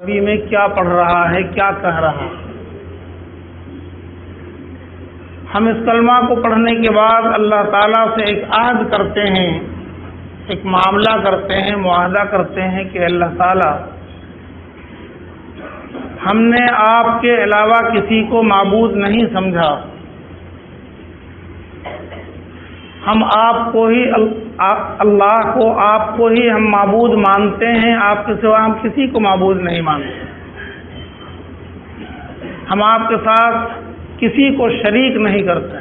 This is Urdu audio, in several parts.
عربی میں کیا پڑھ رہا ہے، کیا کہہ رہا ہے۔ ہم اس کلمہ کو پڑھنے کے بعد اللہ تعالیٰ سے ایک عہد کرتے ہیں، ایک معاملہ کرتے ہیں، معاہدہ کرتے ہیں کہ اللہ تعالیٰ ہم نے آپ کے علاوہ کسی کو معبود نہیں سمجھا، ہم آپ کو ہی اللہ کو آپ کو ہی ہم معبود مانتے ہیں، آپ کے سوا ہم کسی کو معبود نہیں مانتے، ہم آپ کے ساتھ کسی کو شریک نہیں کرتے،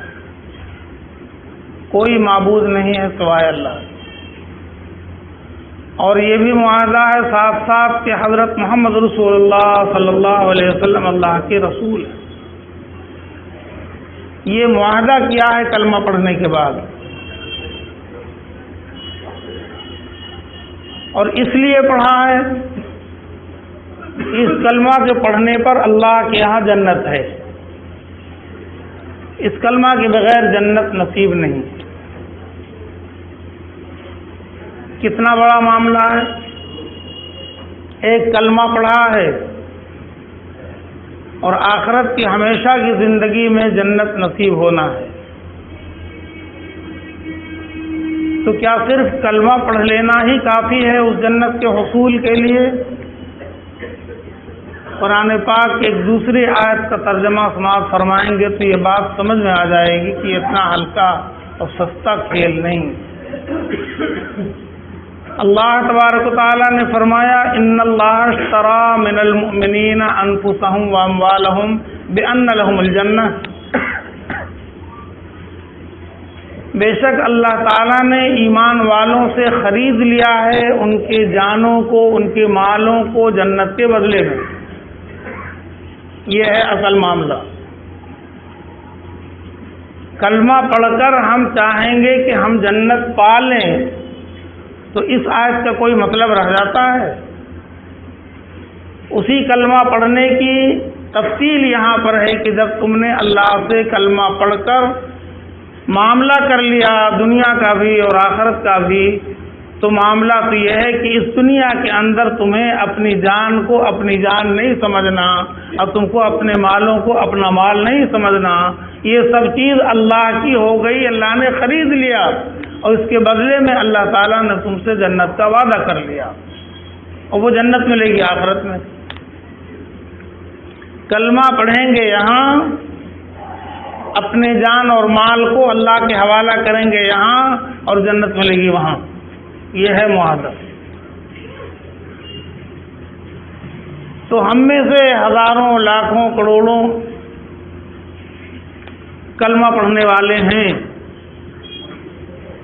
کوئی معبود نہیں ہے سوائے اللہ۔ اور یہ بھی معاہدہ ہے ساتھ ساتھ کہ حضرت محمد رسول اللہ صلی اللہ علیہ وسلم اللہ کے رسول ہیں۔ یہ معاہدہ کیا ہے کلمہ پڑھنے کے بعد، اور اس لیے پڑھا ہے اس کلمہ کے پڑھنے پر اللہ کے یہاں جنت ہے، اس کلمہ کے بغیر جنت نصیب نہیں۔ کتنا بڑا معاملہ ہے، ایک کلمہ پڑھا ہے اور آخرت کی ہمیشہ کی زندگی میں جنت نصیب ہونا ہے۔ تو کیا صرف کلمہ پڑھ لینا ہی کافی ہے اس جنت کے حصول کے لیے؟ قرآن پاک کی ایک دوسری آیت کا ترجمہ سماعت فرمائیں گے تو یہ بات سمجھ میں آ جائے گی کہ اتنا ہلکا اور سستا کھیل نہیں۔ اللہ تبارک و تعالیٰ نے فرمایا ان اللہ اشتری من المؤمنین انفسهم واموالهم بان لهم الجنہ، بے شک اللہ تعالیٰ نے ایمان والوں سے خرید لیا ہے ان کے جانوں کو، ان کے مالوں کو جنت کے بدلے میں۔ یہ ہے اصل معاملہ۔ کلمہ پڑھ کر ہم چاہیں گے کہ ہم جنت پا لیں تو اس آیت کا کوئی مطلب رہ جاتا ہے؟ اسی کلمہ پڑھنے کی تفصیل یہاں پر ہے کہ جب تم نے اللہ سے کلمہ پڑھ کر معاملہ کر لیا دنیا کا بھی اور آخرت کا بھی، تو معاملہ تو یہ ہے کہ اس دنیا کے اندر تمہیں اپنی جان کو اپنی جان نہیں سمجھنا، اور تم کو اپنے مالوں کو اپنا مال نہیں سمجھنا، یہ سب چیز اللہ کی ہو گئی، اللہ نے خرید لیا، اور اس کے بدلے میں اللہ تعالیٰ نے تم سے جنت کا وعدہ کر لیا، اور وہ جنت ملے گی آخرت میں۔ کلمہ پڑھیں گے یہاں، اپنے جان اور مال کو اللہ کے حوالہ کریں گے یہاں، اور جنت ملے گی وہاں۔ یہ ہے معاہدہ۔ تو ہم میں سے ہزاروں لاکھوں کروڑوں کلمہ پڑھنے والے ہیں،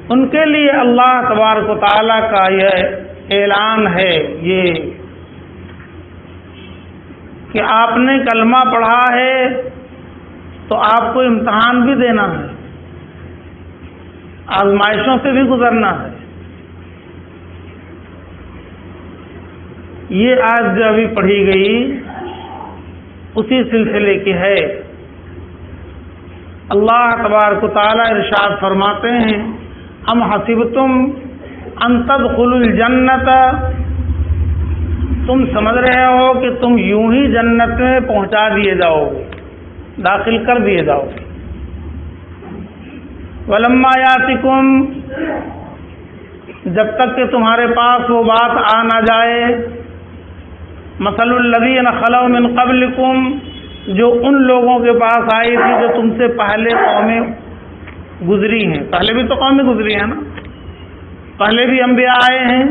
ان کے لیے اللہ تبارک و تعالیٰ کا یہ اعلان ہے یہ کہ آپ نے کلمہ پڑھا ہے تو آپ کو امتحان بھی دینا ہے، آزمائشوں سے بھی گزرنا ہے۔ یہ آج جو ابھی پڑھی گئی اسی سلسلے کی ہے۔ اللہ تبارک و تعالیٰ ارشاد فرماتے ہیں ام حسبتم ان تدخلوا الجنت، تم سمجھ رہے ہو کہ تم یوں ہی جنت میں پہنچا دیے جاؤ گے، داخل کر دیے جاؤ گے۔ ولما یاتکم، جب تک کہ تمہارے پاس وہ بات آ نہ جائے، مثل الذین خلوا من قبلکم، جو ان لوگوں کے پاس آئی تھی جو تم سے پہلے قومیں گزری ہیں۔ پہلے بھی تو قومیں گزری ہیں نا، پہلے بھی انبیاء آئے ہیں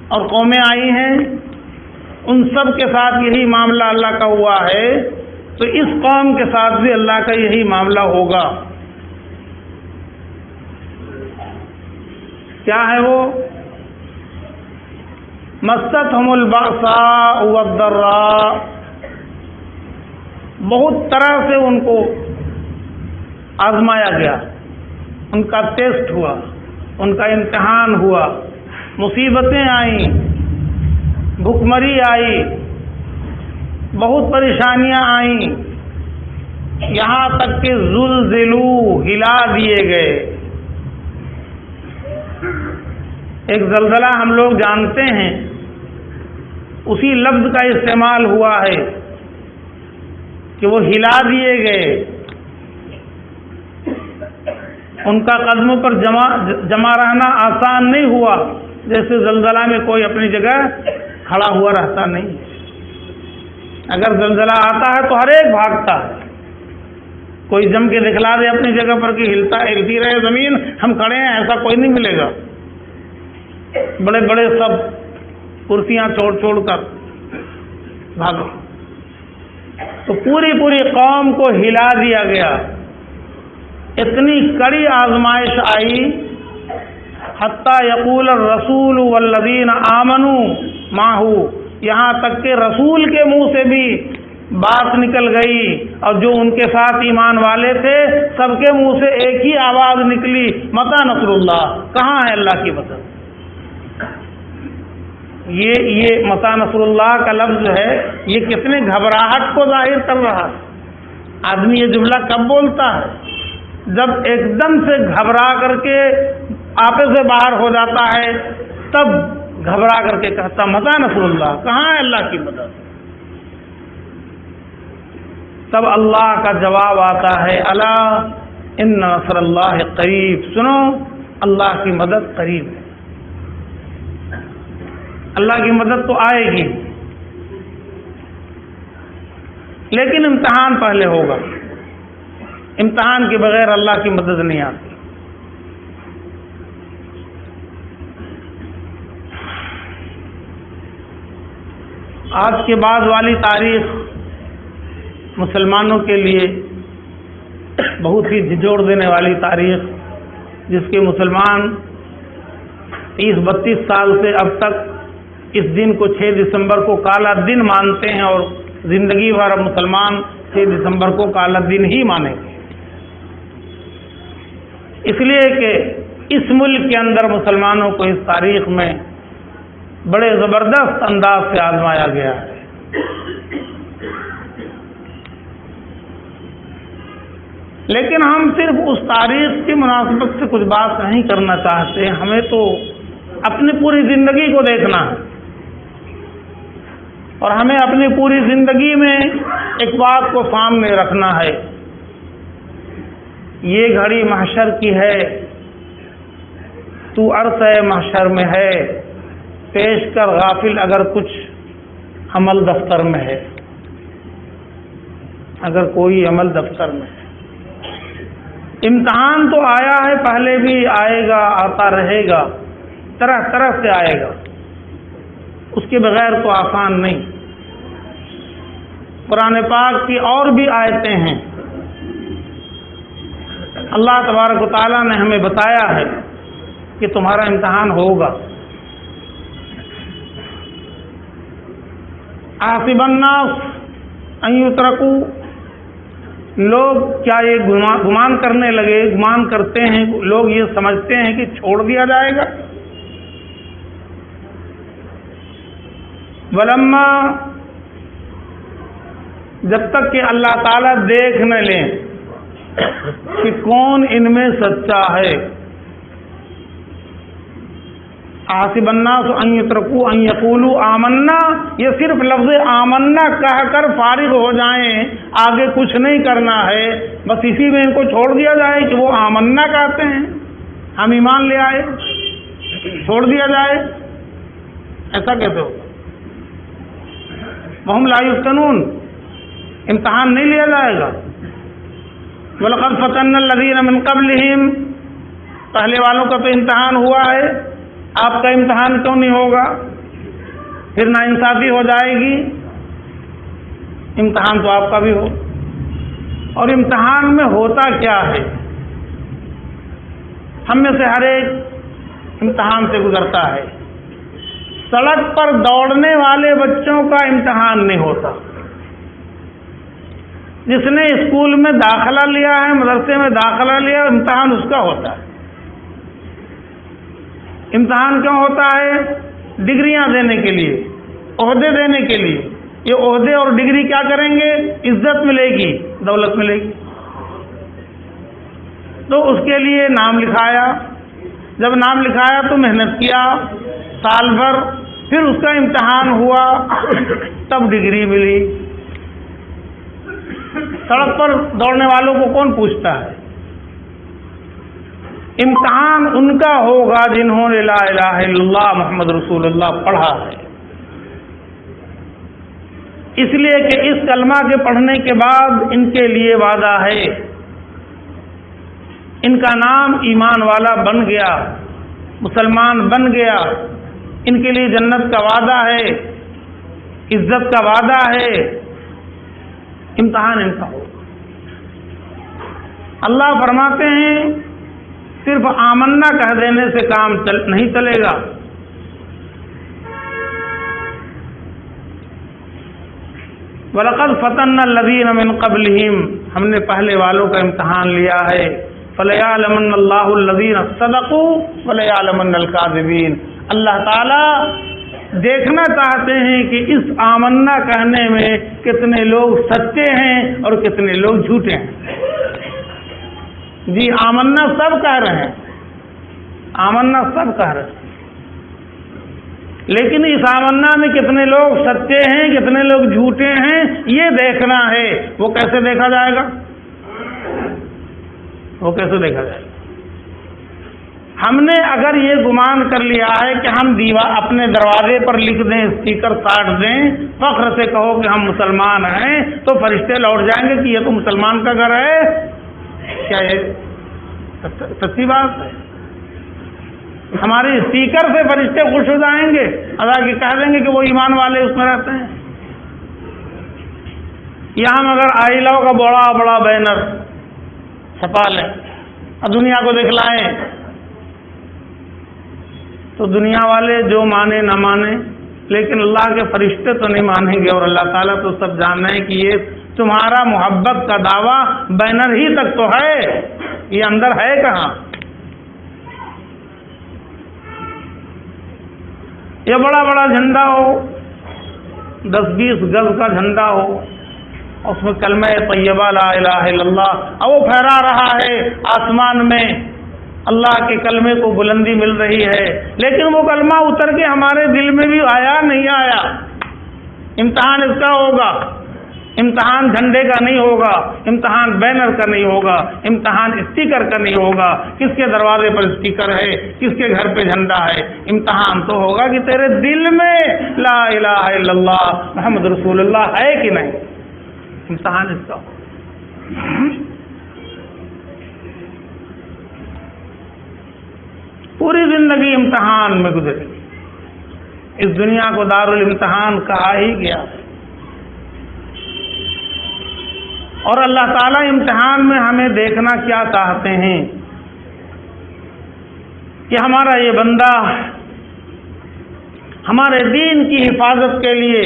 اور قومیں آئی ہیں، ان سب کے ساتھ یہی معاملہ اللہ کا ہوا ہے، تو اس قوم کے ساتھ بھی اللہ کا یہی معاملہ ہوگا۔ کیا ہے وہ؟ مستہم البأساء والضراء، بہت طرح سے ان کو آزمایا گیا، ان کا ٹیسٹ ہوا، ان کا امتحان ہوا، مصیبتیں آئیں، بھوکمری آئی، بہت پریشانیاں آئیں، یہاں تک کہ زلزلوا، ہلا دیے گئے۔ ایک زلزلہ ہم لوگ جانتے ہیں، اسی لفظ کا استعمال ہوا ہے کہ وہ ہلا دیے گئے، ان کا قدموں پر جمع رہنا آسان نہیں ہوا، جیسے زلزلہ میں کوئی اپنی جگہ کھڑا ہوا رہتا نہیں۔ اگر زلزلہ آتا ہے تو ہر ایک بھاگتا ہے، کوئی جم کے دکھلا دے اپنی جگہ پر کہ ہلتی رہے زمین، ہم کھڑے ہیں، ایسا کوئی نہیں ملے گا۔ بڑے بڑے سب کرسیاں چھوڑ کر بھاگو۔ تو پوری قوم کو ہلا دیا گیا، اتنی کڑی آزمائش آئی، حتی یقول الرسول والذین آمنوا معہ، یہاں تک کہ رسول کے منہ سے بھی بات نکل گئی، اور جو ان کے ساتھ ایمان والے تھے سب کے منہ سے ایک ہی آواز نکلی، متی نصر اللہ، کہاں ہے اللہ کی مدد؟ یہ متی نصر اللہ کا لفظ جو ہے، یہ کتنے گھبراہٹ کو ظاہر کر رہا ہے۔ آدمی یہ جملہ کب بولتا ہے؟ جب ایک دم سے گھبرا کر کے آپے سے باہر ہو جاتا ہے، تب گھبرا کر کے کہتا متی نصر اللہ، کہاں ہے اللہ کی مدد؟ تب اللہ کا جواب آتا ہے، الا ان نصر اللہ قریب، سنو اللہ کی مدد قریب ہے۔ اللہ کی مدد تو آئے گی، لیکن امتحان پہلے ہوگا، امتحان کے بغیر اللہ کی مدد نہیں آتی۔ آج کے بعد والی تاریخ مسلمانوں کے لیے بہت ہی جھنجھوڑ دینے والی تاریخ، جس کے مسلمان 30-32 سال سے اب تک اس دن کو 6 دسمبر کو کالا دن مانتے ہیں، اور زندگی بھر مسلمان 6 دسمبر کو کالا دن ہی مانیں گے، اس لیے کہ اس ملک کے اندر مسلمانوں کو اس تاریخ میں بڑے زبردست انداز سے آزمایا گیا ہے۔ لیکن ہم صرف اس تاریخ کی مناسبت سے کچھ بات نہیں کرنا چاہتے، ہمیں تو اپنی پوری زندگی کو دیکھنا ہے، اور ہمیں اپنی پوری زندگی میں ایک بات کو سامنے رکھنا ہے، یہ گھڑی محشر کی ہے، تو عرصہ محشر میں ہے، پیش کر غافل اگر کچھ عمل دفتر میں ہے، اگر کوئی عمل دفتر میں ہے۔ امتحان تو آیا ہے، پہلے بھی آئے گا، آتا رہے گا، طرح طرح سے آئے گا، اس کے بغیر تو آسان نہیں۔ قرآن پاک کی اور بھی آیتیں ہیں، اللہ تبارک و تعالیٰ نے ہمیں بتایا ہے کہ تمہارا امتحان ہوگا۔ احسب الناس ان یترکوا، لوگ کیا یہ گمان کرنے لگے، گمان کرتے ہیں، لوگ یہ سمجھتے ہیں کہ چھوڑ دیا جائے گا؟ ولما، جب تک کہ اللہ تعالیٰ دیکھ نہ لیں کہ کون ان میں سچا ہے۔ احسب الناس ان یترکوا ان یقولوا آمنا، یہ صرف لفظ آمنا کہہ کر فارغ ہو جائیں، آگے کچھ نہیں کرنا ہے، بس اسی میں ان کو چھوڑ دیا جائے کہ وہ آمنا کہتے ہیں، ہم ایمان لے آئے، چھوڑ دیا جائے، ایسا کیسے ہوگا؟ وہم لا یفتنون، امتحان نہیں لیا جائے گا۔ وَلَقَدْ فَتَنَّا الَّذِينَ مِن قَبْلِهِمْ، پہلے والوں کا تو امتحان ہوا ہے، آپ کا امتحان کیوں نہیں ہوگا؟ پھر ناانصافی ہو جائے گی، امتحان تو آپ کا بھی ہو۔ اور امتحان میں ہوتا کیا ہے؟ ہم میں سے ہر ایک امتحان سے گزرتا ہے۔ سڑک پر دوڑنے والے بچوں کا امتحان نہیں ہوتا، جس نے اسکول میں داخلہ لیا ہے، مدرسے میں داخلہ لیا، امتحان اس کا ہوتا ہے۔ امتحان کیوں ہوتا ہے؟ ڈگریاں دینے کے لیے، عہدے دینے کے لیے۔ یہ عہدے اور ڈگری کیا کریں گے؟ عزت ملے گی، دولت ملے گی۔ تو اس کے لیے نام لکھایا، جب نام لکھایا تو محنت کیا، سال بھر پھر اس کا امتحان ہوا تب ڈگری ملی. سڑک پر دوڑنے والوں کو کون پوچھتا ہے؟ امتحان ان کا ہوگا جنہوں نے لا الہ الا اللہ محمد رسول اللہ پڑھا ہے. اس لیے کہ اس کلمہ کے پڑھنے کے بعد ان کے لیے وعدہ ہے، ان کا نام ایمان والا بن گیا، مسلمان بن گیا، ان کے لیے جنت کا وعدہ ہے، عزت کا وعدہ ہے. امتحان ان کا ہو. اللہ فرماتے ہیں صرف آمنا کہہ دینے سے کام نہیں چلے گا. وَلَقَدْ فَتَنَّا الَّذِينَ مِن قَبْلِهِمْ، ہم نے پہلے والوں کا امتحان لیا ہے. فَلَيَعْلَمَنَّ اللَّهُ الَّذِينَ صَدَقُوا وَلَيَعْلَمَنَّ الْكَاذِبِينَ. اللہ تعالی دیکھنا چاہتے ہیں کہ اس آمنا کہنے میں کتنے لوگ سچے ہیں اور کتنے لوگ جھوٹے ہیں. جی آمنا سب کہہ رہے ہیں، آمنا سب کہہ رہے ہیں، لیکن اس آمنا میں کتنے لوگ سچے ہیں کتنے لوگ جھوٹے ہیں یہ دیکھنا ہے. وہ کیسے دیکھا جائے گا؟ وہ کیسے دیکھا جائے گا؟ ہم نے اگر یہ گمان کر لیا ہے کہ ہم اپنے دروازے پر لکھ دیں، اسٹیکر ساٹ دیں، فخر سے کہو کہ ہم مسلمان ہیں، تو فرشتے لوٹ جائیں گے کہ یہ تو مسلمان کا گھر ہے. کیا یہ سچی بات ہے؟ ہمارے اسٹیکر سے فرشتے خوش ہو جائیں گے، اللہ کی کہہ دیں گے کہ وہ ایمان والے اس میں رہتے ہیں. یا ہم اگر آئی لو کا بڑا بڑا بینر چھپا لیں اور دنیا کو دکھلائیں تو دنیا والے جو مانے نہ مانے، لیکن اللہ کے فرشتے تو نہیں مانیں گے. اور اللہ تعالیٰ تو سب جان رہے ہیں کہ یہ تمہارا محبت کا دعویٰ بینر ہی تک تو ہے، یہ اندر ہے کہاں؟ یہ بڑا بڑا جھنڈا ہو، 10-20 گز کا جھنڈا ہو، اس میں کلمہ طیبہ لا الہ الا اللہ اب وہ پھیرا رہا ہے آسمان میں، اللہ کے کلمے کو بلندی مل رہی ہے، لیکن وہ کلمہ اتر کے ہمارے دل میں بھی آیا نہیں آیا. امتحان اس کا ہوگا. امتحان جھنڈے کا نہیں ہوگا، امتحان بینر کا نہیں ہوگا، امتحان اسٹیکر کا نہیں ہوگا. کس کے دروازے پر اسٹیکر ہے، کس کے گھر پہ جھنڈا ہے؟ امتحان تو ہوگا کہ تیرے دل میں لا الہ الا اللہ محمد رسول اللہ ہے کہ نہیں. امتحان اس کا ہوگا. پوری زندگی امتحان میں گزرے گی. اس دنیا کو دارالامتحان کہا ہی گیا. اور اللہ تعالیٰ امتحان میں ہمیں دیکھنا کیا چاہتے ہیں کہ ہمارا یہ بندہ ہمارے دین کی حفاظت کے لیے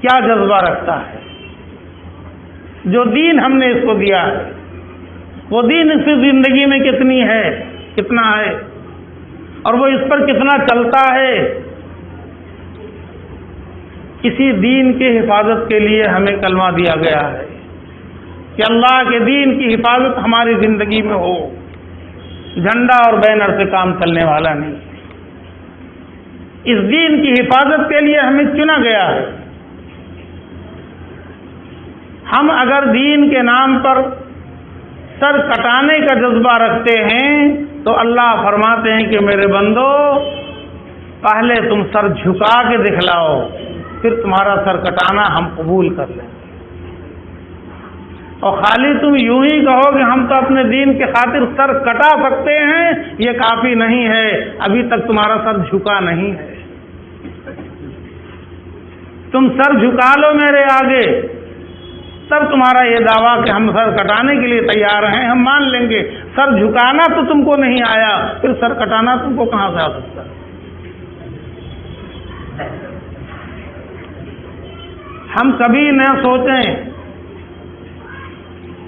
کیا جذبہ رکھتا ہے. جو دین ہم نے اس کو دیا ہے وہ دین اس کی زندگی میں کتنا ہے اور وہ اس پر کتنا چلتا ہے. کسی دین کی حفاظت کے لیے ہمیں کلمہ دیا گیا ہے کہ اللہ کے دین کی حفاظت ہماری زندگی میں ہو. جھنڈا اور بینر سے کام چلنے والا نہیں. اس دین کی حفاظت کے لیے ہمیں چنا گیا ہے. ہم اگر دین کے نام پر سر کٹانے کا جذبہ رکھتے ہیں تو اللہ فرماتے ہیں کہ میرے بندو پہلے تم سر جھکا کے دکھلاؤ، پھر تمہارا سر کٹانا ہم قبول کر لیں. اور خالی تم یوں ہی کہو کہ ہم تو اپنے دین کے خاطر سر کٹا سکتے ہیں، یہ کافی نہیں ہے. ابھی تک تمہارا سر جھکا نہیں ہے. تم سر جھکا لو میرے آگے، تب تمہارا یہ دعویٰ کہ ہم سر کٹانے کے لیے تیار ہیں ہم مان لیں گے. سر جھکانا تو تم کو نہیں آیا، پھر سر کٹانا تم کو کہاں سے آ سکتا ہے؟ ہم کبھی نہ سوچیں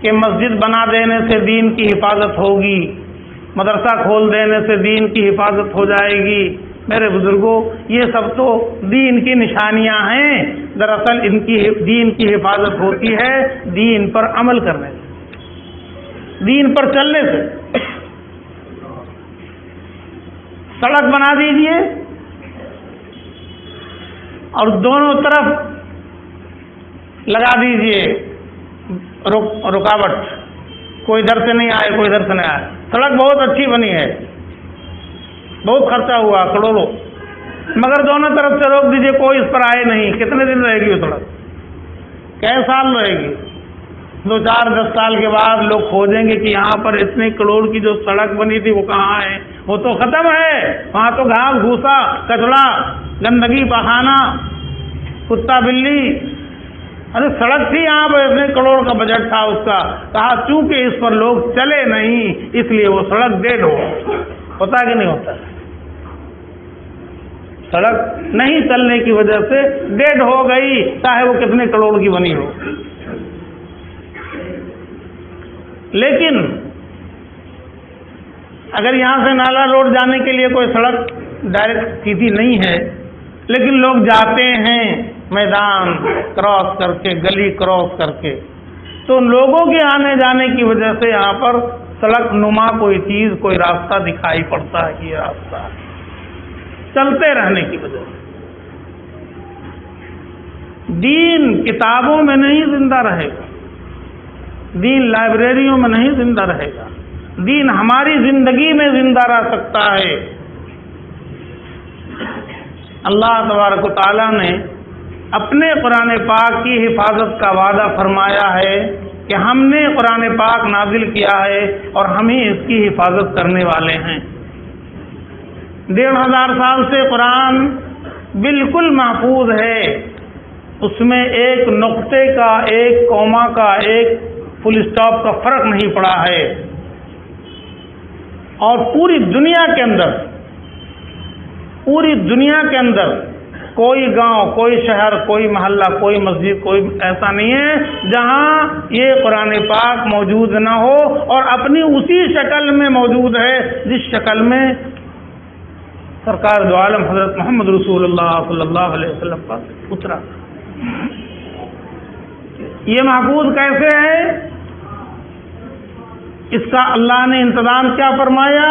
کہ مسجد بنا دینے سے دین کی حفاظت ہوگی، مدرسہ کھول دینے سے دین کی حفاظت ہو جائے گی. میرے بزرگوں، یہ سب تو دین کی نشانیاں ہیں. دراصل ان کی دین کی حفاظت ہوتی ہے دین پر عمل کرنے سے، دین پر چلنے سے. سڑک بنا دیجئے، اور دونوں طرف لگا دیجئے رکاوٹ، کوئی ادھر سے نہیں آئے، کوئی ادھر سے نہیں آئے۔ سڑک بہت اچھی بنی ہے، بہت خرچہ ہوا کروڑوں، مگر دونوں طرف سے روک دیجئے، کوئی اس پر آئے نہیں، کتنے دن رہے گی وہ سڑک؟ کئی سال رہے گی؟ 2 4 10 سال کے بعد لوگ کھوجیں گے کہ یہاں پر اتنے کروڑ کی جو سڑک بنی تھی وہ کہاں ہے؟ وہ تو ختم ہے، وہاں تو گھاس بھوسا، کچڑا، گندگی، پخانہ، کتا بلی، ارے سڑک تھی یہاں پر، اتنے کروڑ کا بجٹ تھا اس کا، کہا چونکہ اس پر لوگ چلے نہیں اس لیے وہ سڑک ڈیڈ ہو۔ ہوتا کہ نہیں ہوتا؟ سڑک نہیں چلنے کی وجہ سے ڈیڈ ہو گئی، چاہے وہ کتنے کروڑ کی بنی ہو۔ لیکن اگر یہاں سے نالا روڈ جانے کے لیے کوئی سڑک ڈائریکٹ سیدھی نہیں ہے، لیکن لوگ جاتے ہیں میدان کراس کر کے، گلی کراس کر کے، تو لوگوں کے آنے جانے کی وجہ سے یہاں پر سڑک نما کوئی چیز، کوئی راستہ دکھائی پڑتا ہے کہ یہ راستہ ہے، چلتے رہنے کی وجہ سے۔ دین کتابوں میں نہیں زندہ رہے گا، دین لائبریریوں میں نہیں زندہ رہے گا، دین ہماری زندگی میں زندہ رہ سکتا ہے۔ اللہ تبارک و تعالیٰ نے اپنے قرآن پاک کی حفاظت کا وعدہ فرمایا ہے کہ ہم نے قرآن پاک نازل کیا ہے اور ہم ہی اس کی حفاظت کرنے والے ہیں۔ 1500 سال سے قرآن بالکل محفوظ ہے، اس میں ایک نقطے کا، ایک کوما کا، ایک فل اسٹاپ کا فرق نہیں پڑا ہے، اور پوری دنیا کے اندر کوئی گاؤں، کوئی شہر، کوئی محلہ، کوئی مسجد، کوئی ایسا نہیں ہے جہاں یہ قرآن پاک موجود نہ ہو، اور اپنی اسی شکل میں موجود ہے جس شکل میں سرکار دو عالم حضرت محمد رسول اللہ صلی اللہ علیہ وسلم پر اترا۔ یہ محفوظ کیسے ہے؟ اس کا اللہ نے انتظام کیا فرمایا؟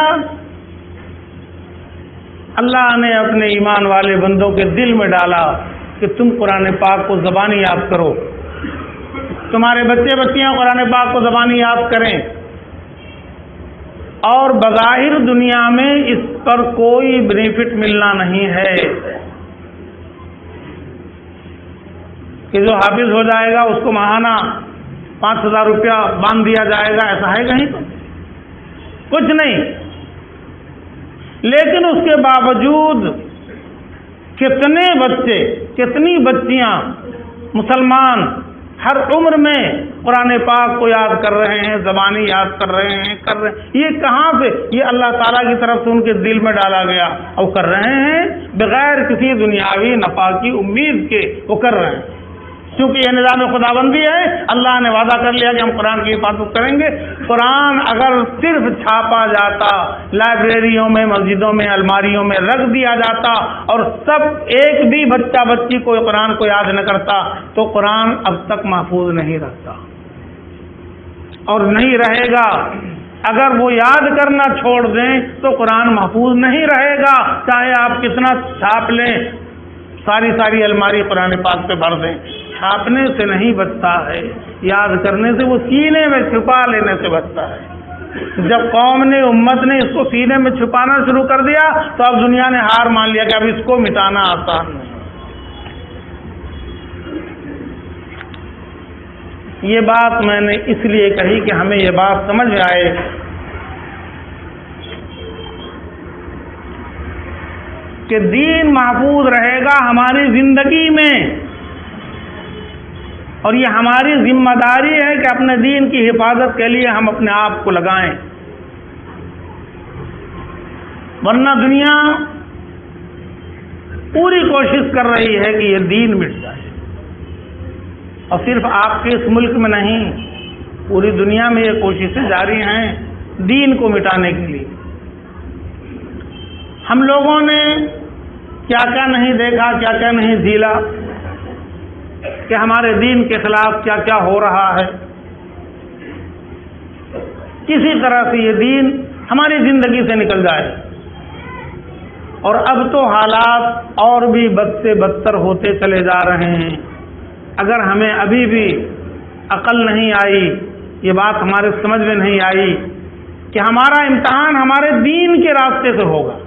اللہ نے اپنے ایمان والے بندوں کے دل میں ڈالا کہ تم قرآن پاک کو زبانی یاد کرو، تمہارے بچے بچیاں قرآن پاک کو زبانی یاد کریں، اور بظاہر دنیا میں اس پر کوئی بینیفٹ ملنا نہیں ہے کہ جو حافظ ہو جائے گا اس کو ماہانہ 5000 روپیہ باندھ دیا جائے گا، ایسا ہے کہیں تو کچھ نہیں۔ لیکن اس کے باوجود کتنے بچے، کتنی بچیاں مسلمان ہر عمر میں قرآن پاک کو یاد کر رہے ہیں، زبانی یاد کر رہے ہیں، یہ کہاں سے؟ یہ اللہ تعالیٰ کی طرف سے ان کے دل میں ڈالا گیا، اور کر رہے ہیں بغیر کسی دنیاوی نفع کی امید کے، وہ کر رہے ہیں کیونکہ یہ نظام خداوندی ہے۔ اللہ نے وعدہ کر لیا کہ ہم قرآن کی حفاظت کریں گے۔ قرآن اگر صرف چھاپا جاتا، لائبریریوں میں، مسجدوں میں، الماریوں میں رکھ دیا جاتا، اور سب ایک بھی بچہ بچی کوئی قرآن کو یاد نہ کرتا، تو قرآن اب تک محفوظ نہیں رہتا اور نہیں رہے گا۔ اگر وہ یاد کرنا چھوڑ دیں تو قرآن محفوظ نہیں رہے گا، چاہے آپ کتنا چھاپ لیں، ساری الماری قرآن پاک پہ بھر دیں، چھاپنے سے نہیں بچتا ہے، یاد کرنے سے، وہ سینے میں چھپا لینے سے بچتا ہے۔ جب قوم نے، امت نے اس کو سینے میں چھپانا شروع کر دیا تو اب دنیا نے ہار مان لیا کہ اب اس کو مٹانا آسان نہیں۔ یہ بات میں نے اس لیے کہی کہ ہمیں یہ بات سمجھ میں آئے کہ دین محفوظ رہے گا ہماری زندگی میں، اور یہ ہماری ذمہ داری ہے کہ اپنے دین کی حفاظت کے لیے ہم اپنے آپ کو لگائیں، ورنہ دنیا پوری کوشش کر رہی ہے کہ یہ دین مٹ جائے، اور صرف آپ کے اس ملک میں نہیں، پوری دنیا میں یہ کوششیں جاری ہیں دین کو مٹانے کے لیے۔ ہم لوگوں نے کیا کیا نہیں دیکھا، کیا کیا نہیں جھیلا کہ ہمارے دین کے خلاف کیا کیا ہو رہا ہے۔ کسی طرح سے یہ دین ہماری زندگی سے نکل جائے، اور اب تو حالات اور بھی بد سے بدتر ہوتے چلے جا رہے ہیں۔ اگر ہمیں ابھی بھی عقل نہیں آئی، یہ بات ہمارے سمجھ میں نہیں آئی کہ ہمارا امتحان ہمارے دین کے راستے سے ہوگا،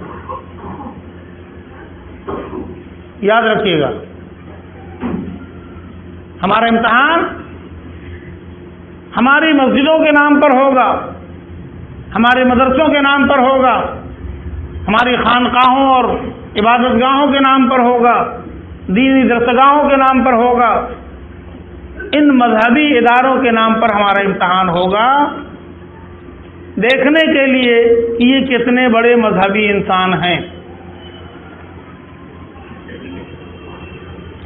یاد رکھیے گا، ہمارا امتحان ہماری مسجدوں کے نام پر ہوگا، ہمارے مدرسوں کے نام پر ہوگا، ہماری خانقاہوں اور عبادت گاہوں کے نام پر ہوگا، دینی درسگاہوں کے نام پر ہوگا، ان مذہبی اداروں کے نام پر ہمارا امتحان ہوگا، دیکھنے کے لیے کہ یہ کتنے بڑے مذہبی انسان ہیں۔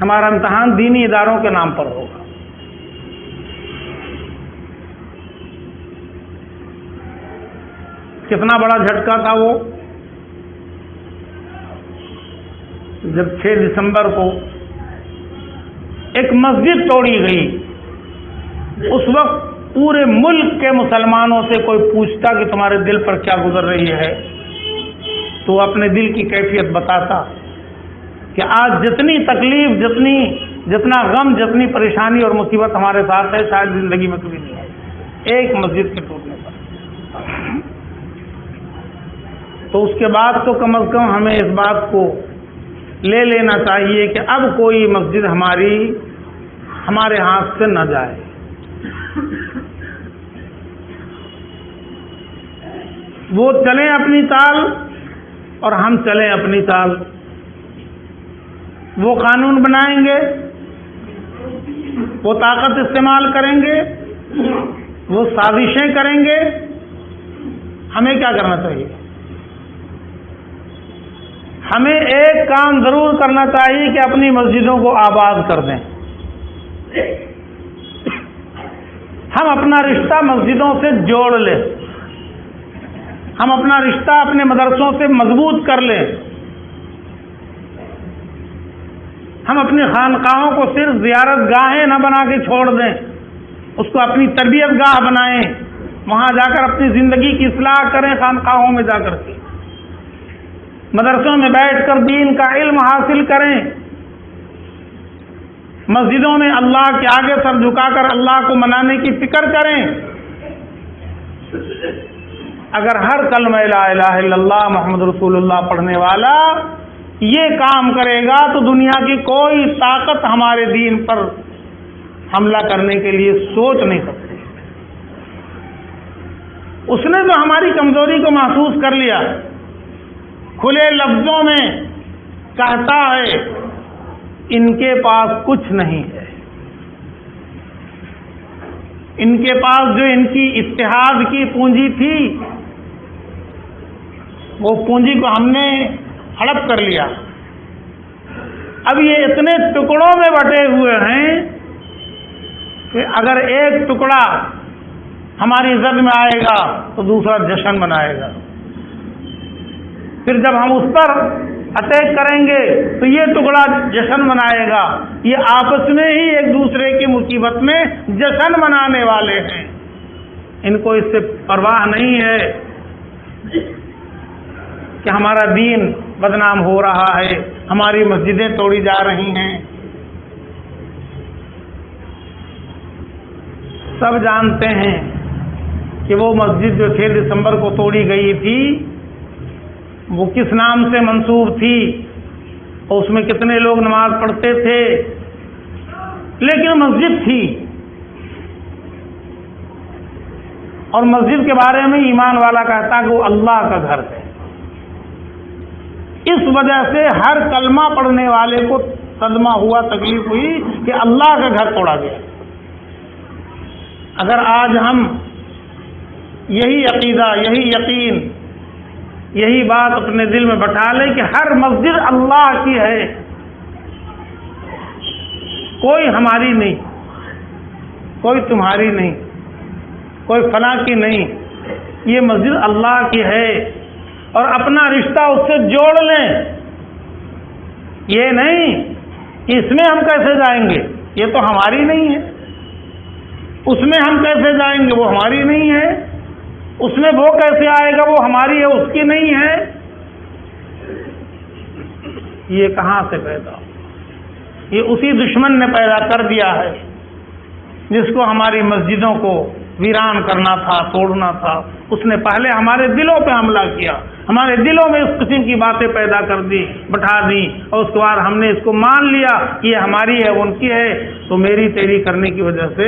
ہمارا امتحان دینی اداروں کے نام پر ہوگا۔ کتنا بڑا جھٹکا تھا وہ جب 6 دسمبر کو ایک مسجد توڑی گئی۔ اس وقت پورے ملک کے مسلمانوں سے کوئی پوچھتا کہ تمہارے دل پر کیا گزر رہی ہے، تو اپنے دل کی کیفیت بتاتا کہ آج جتنی تکلیف، جتنا غم، جتنی پریشانی اور مصیبت ہمارے ساتھ ہے، شاید زندگی میں کبھی نہیں ہے، ایک مسجد کے ٹوٹنے پر۔ تو اس کے بعد تو کم از کم ہمیں اس بات کو لے لینا چاہیے کہ اب کوئی مسجد ہمارے ہاتھ سے نہ جائے۔ وہ چلیں اپنی چال اور ہم چلیں اپنی چال۔ وہ قانون بنائیں گے، وہ طاقت استعمال کریں گے، وہ سازشیں کریں گے، ہمیں کیا کرنا چاہیے؟ ہمیں ایک کام ضرور کرنا چاہیے کہ اپنی مسجدوں کو آباد کر دیں۔ ہم اپنا رشتہ مسجدوں سے جوڑ لیں، ہم اپنا رشتہ اپنے مدرسوں سے مضبوط کر لیں، ہم اپنی خانقاہوں کو صرف زیارت گاہیں نہ بنا کے چھوڑ دیں، اس کو اپنی تربیت گاہ بنائیں، وہاں جا کر اپنی زندگی کی اصلاح کریں، خانقاہوں میں جا کر کے مدرسوں میں بیٹھ کر دین کا علم حاصل کریں، مسجدوں میں اللہ کے آگے سر جھکا کر اللہ کو منانے کی فکر کریں۔ اگر ہر کلمہ لا الہ الا اللہ محمد رسول اللہ پڑھنے والا یہ کام کرے گا تو دنیا کی کوئی طاقت ہمارے دین پر حملہ کرنے کے لیے سوچ نہیں سکتی۔ اس نے تو ہماری کمزوری کو محسوس کر لیا، کھلے لفظوں میں کہتا ہے ان کے پاس کچھ نہیں ہے، ان کے پاس جو ان کی اتحاد کی پونجی تھی وہ پونجی کو ہم نے ہڑپ کر لیا۔ اب یہ اتنے ٹکڑوں میں بٹے ہوئے ہیں کہ اگر ایک ٹکڑا ہماری زد میں آئے گا تو دوسرا جشن منائے گا، پھر جب ہم اس پر اٹیک کریں گے تو یہ ٹکڑا جشن منائے گا۔ یہ آپس میں ہی ایک دوسرے کی مصیبت میں جشن منانے والے ہیں، ان کو اس سے پرواہ نہیں ہے کہ ہمارا دین بدنام ہو رہا ہے، ہماری مسجدیں توڑی جا رہی ہیں۔ سب جانتے ہیں کہ وہ مسجد جو 6 دسمبر کو توڑی گئی تھی وہ کس نام سے منسوب تھی اور اس میں کتنے لوگ نماز پڑھتے تھے، لیکن مسجد تھی، اور مسجد کے بارے میں ایمان والا کہتا کہ وہ اللہ کا گھر ہے۔ اس وجہ سے ہر کلمہ پڑھنے والے کو صدمہ ہوا، تکلیف ہوئی کہ اللہ کا گھر توڑا گیا۔ اگر آج ہم یہی عقیدہ، یہی یقین، یہی بات اپنے دل میں بٹھا لیں کہ ہر مسجد اللہ کی ہے، کوئی ہماری نہیں، کوئی تمہاری نہیں، کوئی فلاں کی نہیں، یہ مسجد اللہ کی ہے، اور اپنا رشتہ اس سے جوڑ لیں۔ یہ نہیں کہ اس میں ہم کیسے جائیں گے، یہ تو ہماری نہیں ہے، اس میں ہم کیسے جائیں گے، وہ ہماری نہیں ہے، اس میں وہ کیسے آئے گا، وہ ہماری ہے، اس کی نہیں ہے۔ یہ کہاں سے پیدا ہوا؟ یہ اسی دشمن نے پیدا کر دیا ہے جس کو ہماری مسجدوں کو ویران کرنا تھا، توڑنا تھا۔ اس نے پہلے ہمارے دلوں پہ حملہ کیا، ہمارے دلوں میں اس قسم کی باتیں پیدا کر دی، بٹھا دی، اور اس کے بعد ہم نے اس کو مان لیا کہ یہ ہماری ہے، ان کی ہے، تو میری تیری کرنے کی وجہ سے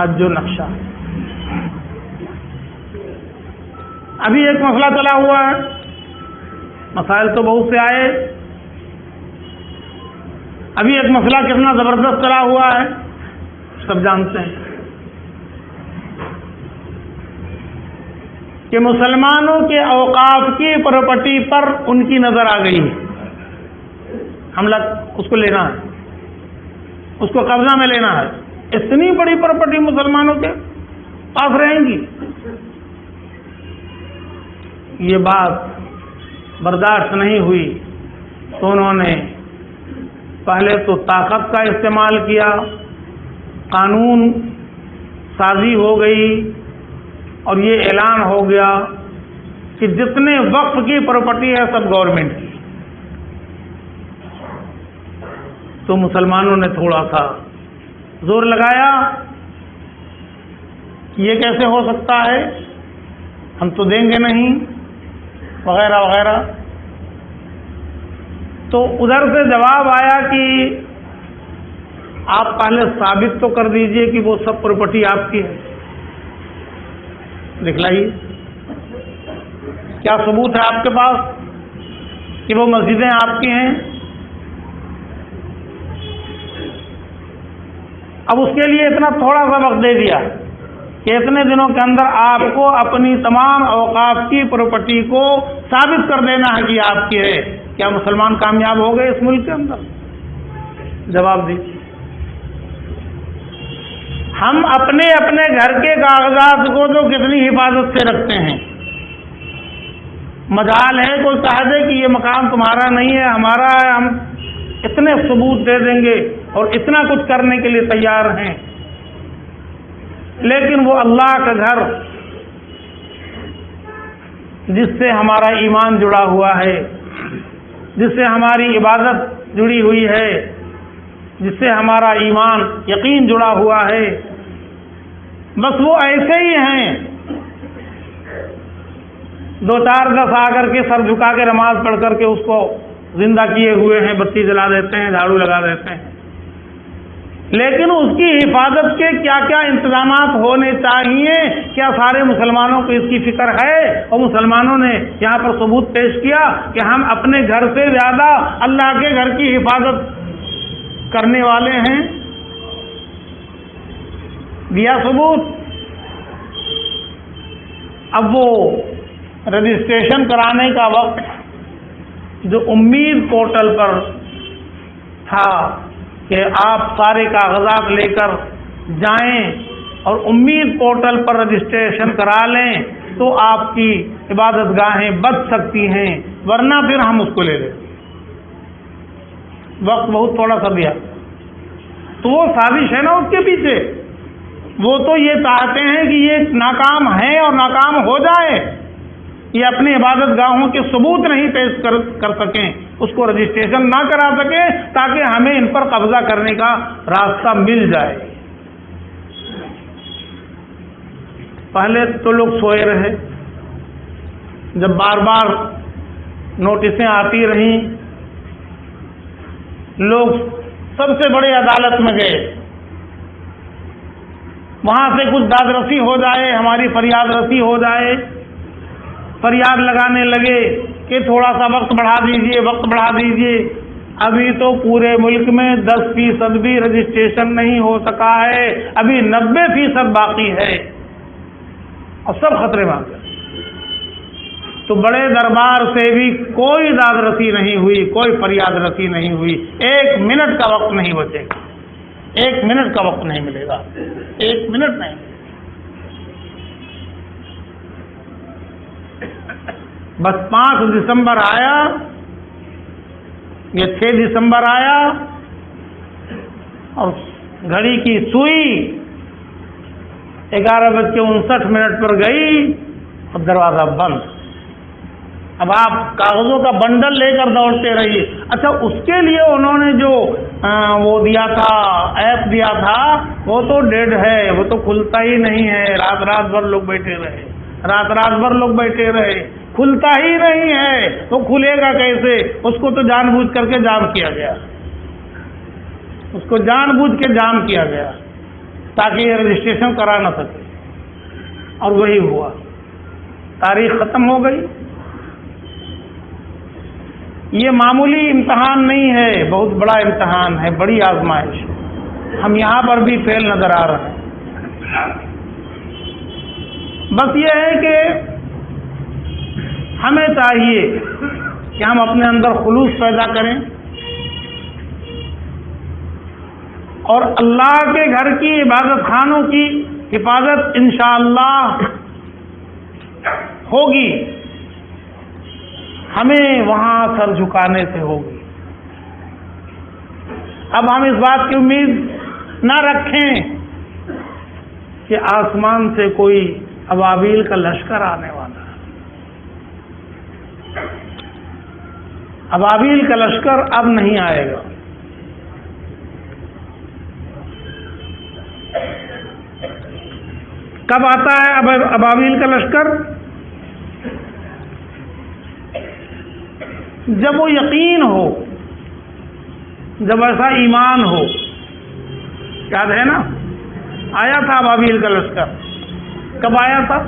آج جو نقشہ ہے۔ ابھی ایک مسئلہ چلا ہوا ہے، مسائل تو بہت سے آئے، ابھی ایک مسئلہ کتنا زبردست چلا ہوا ہے سب جانتے ہیں کہ مسلمانوں کے اوقاف کی پراپرٹی پر ان کی نظر آ گئی ہے، حملہ اس کو لینا ہے، اس کو قبضہ میں لینا ہے۔ اتنی بڑی پراپرٹی مسلمانوں کے پاس رہیں گی، یہ بات برداشت نہیں ہوئی تو انہوں نے پہلے تو طاقت کا استعمال کیا، قانون سازی ہو گئی، اور یہ اعلان ہو گیا کہ جتنے وقف کی پراپرٹی ہے سب گورنمنٹ کی۔ تو مسلمانوں نے تھوڑا سا زور لگایا کہ یہ کیسے ہو سکتا ہے، ہم تو دیں گے نہیں، وغیرہ وغیرہ۔ تو ادھر سے جواب آیا کہ آپ پہلے ثابت تو کر دیجئے کہ وہ سب پراپرٹی آپ کی ہے، دکھلائیے کیا ثبوت ہے آپ کے پاس کہ وہ مسجدیں آپ کی ہیں۔ اب اس کے لیے اتنا تھوڑا سا وقت دے دیا کہ اتنے دنوں کے اندر آپ کو اپنی تمام اوقاف کی پراپرٹی کو ثابت کر دینا ہے کہ آپ کی ہے۔ کیا مسلمان کامیاب ہو گئے اس ملک کے اندر؟ جواب دیجیے۔ ہم اپنے اپنے گھر کے کاغذات کو تو کتنی حفاظت سے رکھتے ہیں، مجال ہے کوئی کہہ دے کہ یہ مکان تمہارا نہیں ہے ہمارا ہے، ہم اتنے ثبوت دے دیں گے اور اتنا کچھ کرنے کے لیے تیار ہیں، لیکن وہ اللہ کا گھر جس سے ہمارا ایمان جڑا ہوا ہے، جس سے ہماری عبادت جڑی ہوئی ہے، جس سے ہمارا ایمان یقین جڑا ہوا ہے، بس وہ ایسے ہی ہیں، دو چار دس آ کر کے سر جھکا کے نماز پڑھ کر کے اس کو زندہ کیے ہوئے ہیں، بتی جلا دیتے ہیں، جھاڑو لگا دیتے ہیں، لیکن اس کی حفاظت کے کیا کیا انتظامات ہونے چاہیے، کیا سارے مسلمانوں کو اس کی فکر ہے؟ اور مسلمانوں نے یہاں پر ثبوت پیش کیا کہ ہم اپنے گھر سے زیادہ اللہ کے گھر کی حفاظت کرنے والے ہیں، دیا ثبوت۔ اب وہ رجسٹریشن کرانے کا وقت جو امید پورٹل پر تھا کہ آپ سارے کاغذات لے کر جائیں اور امید پورٹل پر رجسٹریشن کرا لیں تو آپ کی عبادت گاہیں بچ سکتی ہیں، ورنہ پھر ہم اس کو لے لیں۔ وقت بہت تھوڑا سا دیا، تو وہ سازش ہے نا اس کے پیچھے، وہ تو یہ چاہتے ہیں کہ یہ ناکام ہے اور ناکام ہو جائے، یہ اپنی عبادت گاہوں کے ثبوت نہیں پیش کر سکیں، اس کو رجسٹریشن نہ کرا سکیں، تاکہ ہمیں ان پر قبضہ کرنے کا راستہ مل جائے۔ پہلے تو لوگ سوئے رہے، جب بار بار نوٹسیں آتی رہیں، لوگ سب سے بڑی عدالت میں گئے، وہاں سے کچھ داد رسی ہو جائے، ہماری فریاد رسی ہو جائے، فریاد لگانے لگے کہ تھوڑا سا وقت بڑھا دیجئے، وقت بڑھا دیجئے۔ ابھی تو پورے ملک میں 10% بھی رجسٹریشن نہیں ہو سکا ہے، ابھی 90% باقی ہے، اور سب خطرے میں آ گئے۔ تو بڑے دربار سے بھی کوئی داد رسی نہیں ہوئی، کوئی فریاد رسی نہیں ہوئی، 1 منٹ کا وقت نہیں بچے گا، 1 منٹ کا وقت نہیں ملے گا، 1 منٹ نہیں۔ بس 5 دسمبر آیا، یہ 6 دسمبر آیا، اور گھڑی کی سوئی 11:59 پر گئی اور دروازہ بند۔ اب آپ کاغذوں کا بنڈل لے کر دوڑتے رہیے. اچھا اس کے لیے انہوں نے جو وہ دیا تھا، ایپ دیا تھا، وہ تو ڈیڈ ہے، وہ تو کھلتا ہی نہیں ہے. رات رات بھر لوگ بیٹھے رہے، رات رات بھر لوگ بیٹھے رہے، کھلتا ہی نہیں ہے. وہ کھلے گا کیسے؟ اس کو تو جان بوجھ کر کے جام کیا گیا، اس کو جان بوجھ کے جام کیا گیا تاکہ یہ رجسٹریشن کرا نہ سکے. اور وہی ہوا، تاریخ ختم ہو گئی. یہ معمولی امتحان نہیں ہے، بہت بڑا امتحان ہے، بڑی آزمائش. ہم یہاں پر بھی فیل نظر آ رہے ہیں. بس یہ ہے کہ ہمیں چاہیے کہ ہم اپنے اندر خلوص پیدا کریں اور اللہ کے گھر کی عبادت خانوں کی حفاظت انشاءاللہ ہوگی. ہمیں وہاں سر جھکانے سے ہوگی. اب ہم اس بات کی امید نہ رکھیں کہ آسمان سے کوئی ابابیل کا لشکر آنے والا ہے. ابابیل کا لشکر اب نہیں آئے گا. کب آتا ہے ابابیل کا لشکر؟ جب وہ یقین ہو، جب ایسا ایمان ہو. یاد ہے نا، آیا تھا ابابیل کا لشکر. کب آیا تھا؟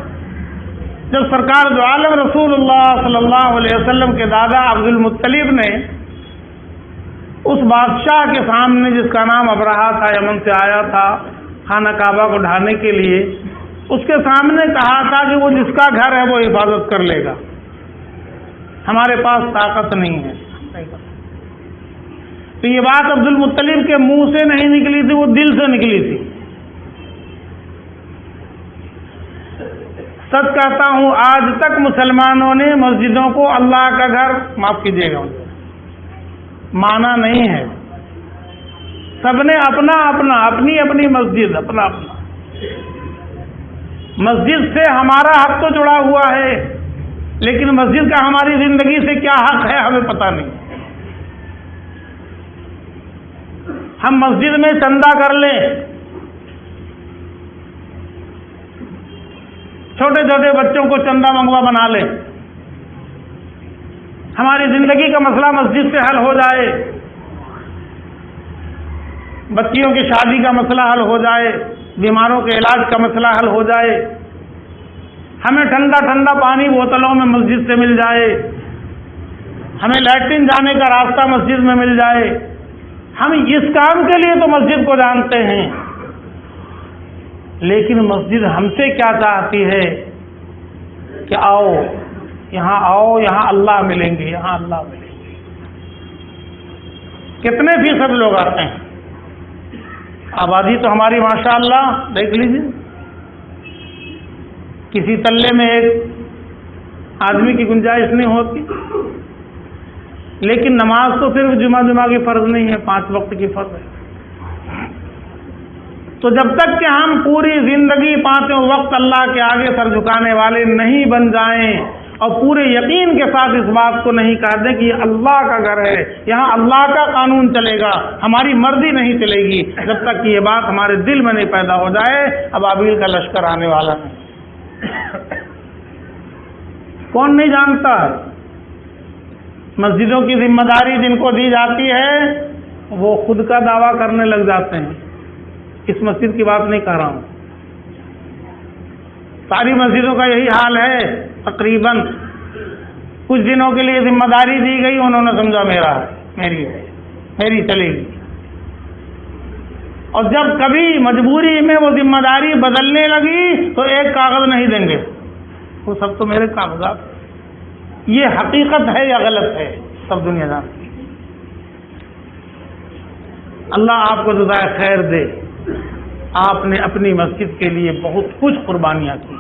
جب سرکار دو عالم رسول اللہ صلی اللہ علیہ وسلم کے دادا عبد المطلب نے اس بادشاہ کے سامنے، جس کا نام ابرہہ تھا، یمن سے آیا تھا خانہ کعبہ کو ڈھانے کے لیے، اس کے سامنے کہا تھا کہ وہ جس کا گھر ہے وہ حفاظت کر لے گا، ہمارے پاس طاقت نہیں ہے. تو یہ بات عبد المطلب کے منہ سے نہیں نکلی تھی، وہ دل سے نکلی تھی. سچ کہتا ہوں، آج تک مسلمانوں نے مسجدوں کو اللہ کا گھر، معاف کیجیے گا، مانا نہیں ہے. سب نے اپنا اپنا، اپنی اپنی مسجد، اپنا اپنا. مسجد سے ہمارا حق تو جڑا ہوا ہے، لیکن مسجد کا ہماری زندگی سے کیا حق ہے ہمیں پتہ نہیں. ہم مسجد میں چندہ کر لیں، چھوٹے چھوٹے بچوں کو چندہ منگوا بنا لیں، ہماری زندگی کا مسئلہ مسجد سے حل ہو جائے، بچیوں کی شادی کا مسئلہ حل ہو جائے، بیماروں کے علاج کا مسئلہ حل ہو جائے، ہمیں ٹھنڈا ٹھنڈا پانی بوتلوں میں مسجد سے مل جائے، ہمیں لیٹرین جانے کا راستہ مسجد میں مل جائے. ہم اس کام کے لیے تو مسجد کو جانتے ہیں، لیکن مسجد ہم سے کیا چاہتی ہے کہ آؤ یہاں اللہ ملیں گے، یہاں اللہ ملیں گے. کتنے فیصد لوگ آتے ہیں؟ آبادی تو ہماری ماشاءاللہ دیکھ لیجیے، کسی تلے میں ایک آدمی کی گنجائش نہیں ہوتی. لیکن نماز تو صرف جمعہ کی فرض نہیں ہے، 5 وقت کی فرض ہے. تو جب تک کہ ہم پوری زندگی 5 وقت اللہ کے آگے سر جھکانے والے نہیں بن جائیں اور پورے یقین کے ساتھ اس بات کو نہیں کہہ دیں کہ یہ اللہ کا گھر ہے، یہاں اللہ کا قانون چلے گا، ہماری مرضی نہیں چلے گی، جب تک کہ یہ بات ہمارے دل میں نہیں پیدا ہو جائے، ابابیل کا لشکر آنے والا ہے. کون نہیں جانتا؟ مسجدوں کی ذمہ داری جن کو دی جاتی ہے وہ خود کا دعویٰ کرنے لگ جاتے ہیں. اس مسجد کی بات نہیں کر رہا ہوں، ساری مسجدوں کا یہی حال ہے تقریباً. کچھ دنوں کے لیے ذمہ داری دی گئی، انہوں نے سمجھا میرا ہے، میری چلے گی. اور جب کبھی مجبوری میں وہ ذمہ داری بدلنے لگی تو ایک کاغذ نہیں دیں گے، وہ سب تو میرے کاغذات. یہ حقیقت ہے یا غلط ہے؟ سب دنیا جانتی. اللہ آپ کو جزائے خیر دے. آپ نے اپنی مسجد کے لیے بہت کچھ قربانیاں کی.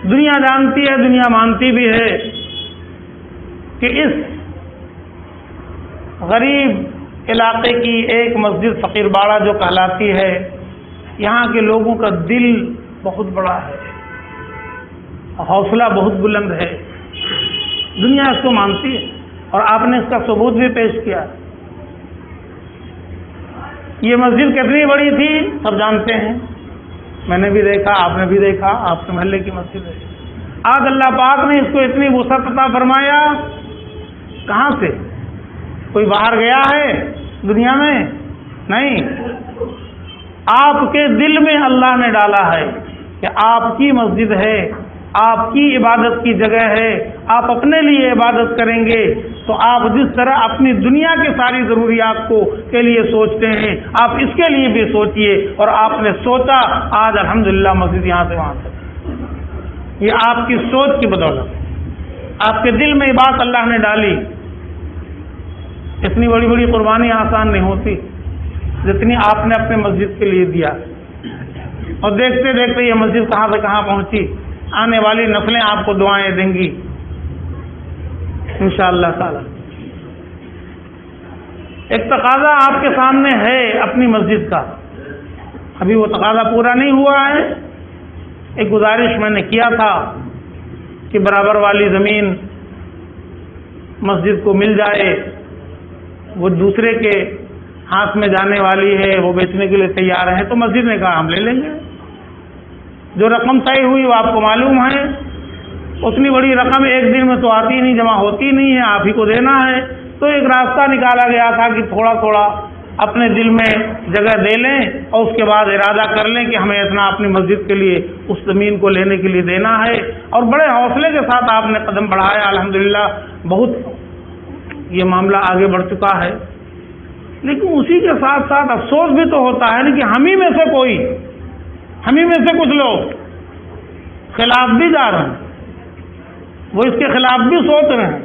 دنیا جانتی ہے، دنیا مانتی بھی ہے کہ اس غریب علاقے کی ایک مسجد فقیر باڑہ جو کہلاتی ہے، یہاں کے لوگوں کا دل بہت بڑا ہے. حوصلہ بہت بلند ہے، دنیا اس کو مانتی ہے اور آپ نے اس کا ثبوت بھی پیش کیا۔ یہ مسجد کتنی بڑی تھی سب جانتے ہیں، میں نے بھی دیکھا، آپ نے بھی دیکھا، آپ کے محلے کی مسجد ہے۔ آج اللہ پاک نے اس کو اتنی وسعت عطا فرمایا، کہاں سے؟ کوئی باہر گیا ہے دنیا میں؟ نہیں، آپ کے دل میں اللہ نے ڈالا ہے کہ آپ کی مسجد ہے، آپ کی عبادت کی جگہ ہے، آپ اپنے لیے عبادت کریں گے تو آپ جس طرح اپنی دنیا کی ساری ضروریات کے لیے سوچتے ہیں، آپ اس کے لیے بھی سوچئے، اور آپ نے سوچا، آج الحمدللہ مسجد یہاں سے وہاں تک۔ یہ آپ کی سوچ کی بدولت، آپ کے دل میں یہ بات اللہ نے ڈالی۔ اتنی بڑی بڑی قربانی آسان نہیں ہوتی جتنی آپ نے اپنے مسجد کے لیے دیا، اور دیکھتے دیکھتے یہ مسجد کہاں سے کہاں پہنچی۔ آنے والی نسلیں آپ کو دعائیں دیں گی انشاءاللہ تعالی۔ ایک تقاضا آپ کے سامنے ہے اپنی مسجد کا، ابھی وہ تقاضا پورا نہیں ہوا ہے۔ ایک گزارش میں نے کیا تھا کہ برابر والی زمین مسجد کو مل جائے، وہ دوسرے کے ہاتھ میں جانے والی ہے، وہ بیچنے کے لیے تیار ہیں، تو مسجد نے کہا ہم لے لیں گے۔ جو رقم طے ہوئی وہ آپ کو معلوم ہے، اتنی بڑی رقم ایک دن میں تو آتی نہیں، جمع ہوتی نہیں ہے، آپ ہی کو دینا ہے۔ تو ایک راستہ نکالا گیا تھا کہ تھوڑا تھوڑا اپنے دل میں جگہ دے لیں اور اس کے بعد ارادہ کر لیں کہ ہمیں اتنا اپنی مسجد کے لیے اس زمین کو لینے کے لیے دینا ہے، اور بڑے حوصلے کے ساتھ آپ نے قدم بڑھایا۔ الحمدللہ بہت یہ معاملہ آگے بڑھ چکا ہے، لیکن اسی کے ساتھ ساتھ افسوس بھی تو ہوتا ہے نا کہ ہم ہی میں سے کوئی، ہم ہی میں سے کچھ لوگ خلاف بھی جا رہے ہیں، وہ اس کے خلاف بھی سوچ رہے ہیں،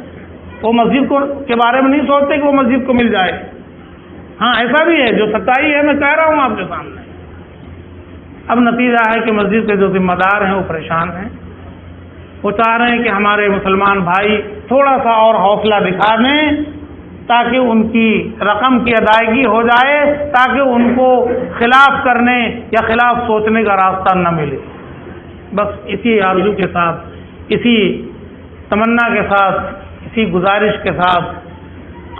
وہ مسجد کے بارے میں نہیں سوچتے کہ وہ مسجد کو مل جائے۔ ہاں ایسا بھی ہے، جو سچائی ہے میں کہہ رہا ہوں آپ کے سامنے۔ اب نتیجہ ہے کہ مسجد کے جو ذمہ دار ہیں وہ پریشان ہیں، وہ چاہ رہے ہیں کہ ہمارے مسلمان بھائی تھوڑا سا اور حوصلہ دکھا دیں تاکہ ان کی رقم کی ادائیگی ہو جائے، تاکہ ان کو خلاف کرنے یا خلاف سوچنے کا راستہ نہ ملے۔ بس اسی آرزو کے ساتھ، اسی تمنا کے ساتھ، اسی گزارش کے ساتھ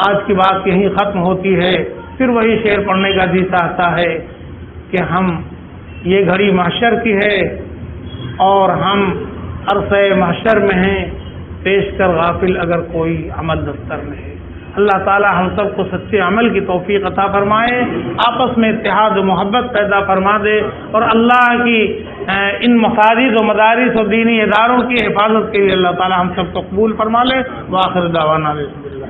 آج کی بات یہیں ختم ہوتی ہے۔ پھر وہی شعر پڑھنے کا جی چاہتا ہے کہ یہ گھڑی محشر کی ہے اور ہم عرصہ محشر میں ہیں، پیش کر غافل اگر کوئی عمل دفتر میں ہے۔ اللہ تعالی ہم سب کو سچے عمل کی توفیق عطا فرمائے، آپس میں اتحاد و محبت پیدا فرما دے، اور اللہ کی ان مساجد و مدارس و دینی اداروں کی حفاظت کے لیے اللہ تعالی ہم سب کو قبول فرما لے۔ وآخر دعوانا الحمدللہ۔